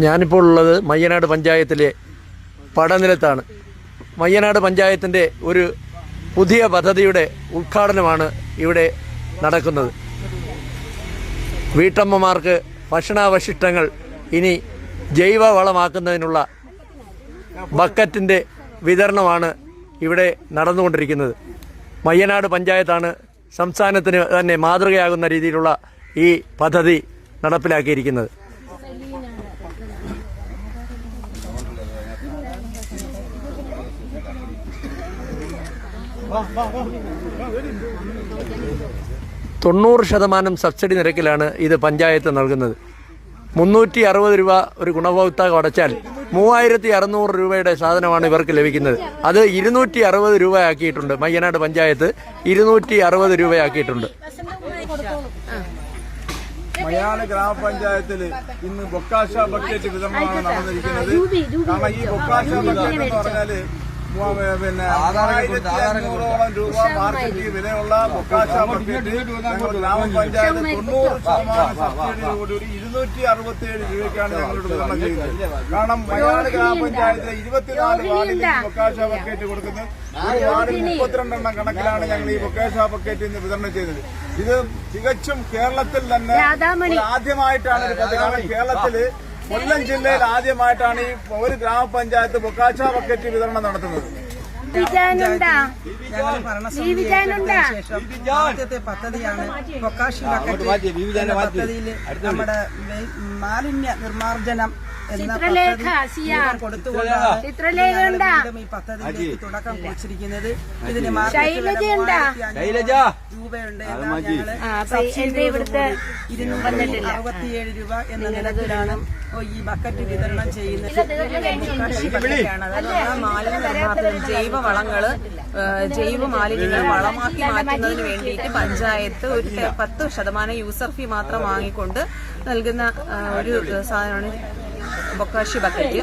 ഞാനിപ്പോൾ ഉള്ളത് മയ്യനാട് പഞ്ചായത്തിലെ പടനിലത്താണ്. മയ്യനാട് പഞ്ചായത്തിൻ്റെ ഒരു പുതിയ പദ്ധതിയുടെ ഉദ്ഘാടനമാണ് ഇവിടെ നടക്കുന്നത്. വീട്ടമ്മമാർക്ക് ഭക്ഷണാവശിഷ്ടങ്ങൾ ഇനി ജൈവവളമാക്കുന്നതിനുള്ള ബക്കറ്റിൻ്റെ വിതരണമാണ് ഇവിടെ നടന്നുകൊണ്ടിരിക്കുന്നത്. മയ്യനാട് പഞ്ചായത്താണ് സംസ്ഥാനത്തിന് തന്നെ മാതൃകയാകുന്ന രീതിയിലുള്ള ഈ പദ്ധതി നടപ്പിലാക്കിയിരിക്കുന്നത്. %90 സബ്സിഡി നിരക്കിലാണ് ഇത് പഞ്ചായത്ത് നൽകുന്നത്. 360 രൂപ ഒരു ഗുണഭോക്താവ് അടച്ചാൽ 3600 രൂപയുടെ സാധനമാണ് ഇവർക്ക് ലഭിക്കുന്നത്. അത് 260 രൂപയാക്കിയിട്ടുണ്ട്. മയ്യനാട് പഞ്ചായത്ത് 260 രൂപയാക്കിയിട്ടുണ്ട്. മയ്യനാട് ഗ്രാമപഞ്ചായത്തിൽ ഇന്ന് ബൊക്കാഷ ബക്കറ്റ് വിതരണമാണ് നടന്നിരിക്കുന്നത്. കാരണം ഈ ബൊക്കാഷ ബക്കറ്റ് എന്ന് പറഞ്ഞാല് 1500 രൂപ മാർക്കറ്റിൽ വിലയുള്ള ബൊക്കാഷ ബക്കറ്റ് ഞങ്ങൾ ഗ്രാമപഞ്ചായത്ത് 90% സബ്സിഡിയോടുകൂടി 267 രൂപയ്ക്കാണ് ഞങ്ങളോട് വിതരണം ചെയ്യുന്നത്. കാരണം മയ്യനാട് ഗ്രാമപഞ്ചായത്തിലെ 24 വാർഡിൽ ബൊക്കാഷ ബക്കറ്റ് കൊടുക്കുന്നത്. ഈ വാർഡിൽ 32 എണ്ണം കണക്കിലാണ് ഞങ്ങൾ ഈ ബൊക്കാഷ ബക്കറ്റ് ഇന്ന് വിതരണം ചെയ്തത്. ഇത് തികച്ചും കേരളത്തിൽ തന്നെ ആദ്യമായിട്ടാണ് ഒരു പദ്ധതി. കാരണം കേരളത്തില് കൊല്ലം ജില്ലയിൽ ആദ്യമായിട്ടാണ് ഈ ഒരു ഗ്രാമപഞ്ചായത്ത് ബൊക്കാഷ ബക്കറ്റ് വിതരണം നടത്തുന്നത്. ആദ്യത്തെ പദ്ധതിയാണ് ബൊക്കാഷി ബക്കറ്റ് പദ്ധതിയിൽ നമ്മുടെ മാലിന്യ നിർമ്മാർജ്ജനം എന്ന പദ്ധതി കൊടുത്തുകൊണ്ടാണ് ഈ പദ്ധതിയിലേക്ക് തുടക്കം കുറിച്ചിരിക്കുന്നത്. ഇതിന് രൂപയുണ്ട്. സബ്സിഡി 267 രൂപ എന്ന നിരക്കിലാണ് ഈ ബക്കറ്റ് വിതരണം ചെയ്യുന്നത്. മാലിന്യ നിർമ്മാർജ്ജനം ജൈവ മാലിന്യങ്ങൾ വളമാക്കി മാറ്റുന്നതിന് വേണ്ടിയിട്ട് പഞ്ചായത്ത് ഒരു 10% യൂസർ ഫീ മാത്രം വാങ്ങിക്കൊണ്ട് നൽകുന്ന ഒരു സാധനമാണ് ബൊക്കാഷി ബക്കറ്റ്.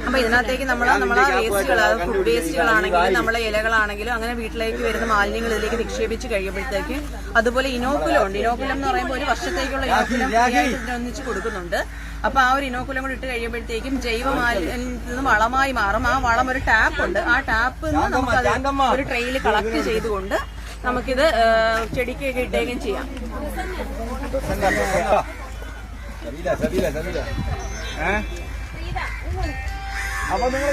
അപ്പൊ ഇതിനകത്തേക്ക് നമ്മളെ വേസ്റ്റുകൾ, ഫുഡ് വേസ്റ്റുകളാണെങ്കിലും നമ്മളെ ഇലകളാണെങ്കിലും അങ്ങനെ വീട്ടിലേക്ക് വരുന്ന മാലിന്യങ്ങൾ ഇതിലേക്ക് നിക്ഷേപിച്ച് കഴിയുമ്പോഴത്തേക്ക് അതുപോലെ ഇനോക്കുലം ഉണ്ട്. ഇനോക്കുലം എന്ന് പറയുമ്പോൾ ഒരു വർഷത്തേക്കുള്ള ഇനോക്കുലം ഒന്നിച്ച് കൊടുക്കുന്നുണ്ട്. അപ്പൊ ആ ഒരു ഇനോക്കുലം കൂടി ഇട്ട് കഴിയുമ്പോഴത്തേക്കും ജൈവ മാലിന്യത്തിൽ നിന്ന് വളമായി മാറും. ആ വളം ഒരു ടാപ്പ് ഉണ്ട്. ആ ടാപ്പ് നമുക്കത് ഒരു ട്രെയിൽ കളക്ട് ചെയ്തുകൊണ്ട് നമുക്കിത് ചെടിക്കൊക്കെ ഇട്ടേക്കും ചെയ്യാം. അപ്പൊ നിങ്ങൾ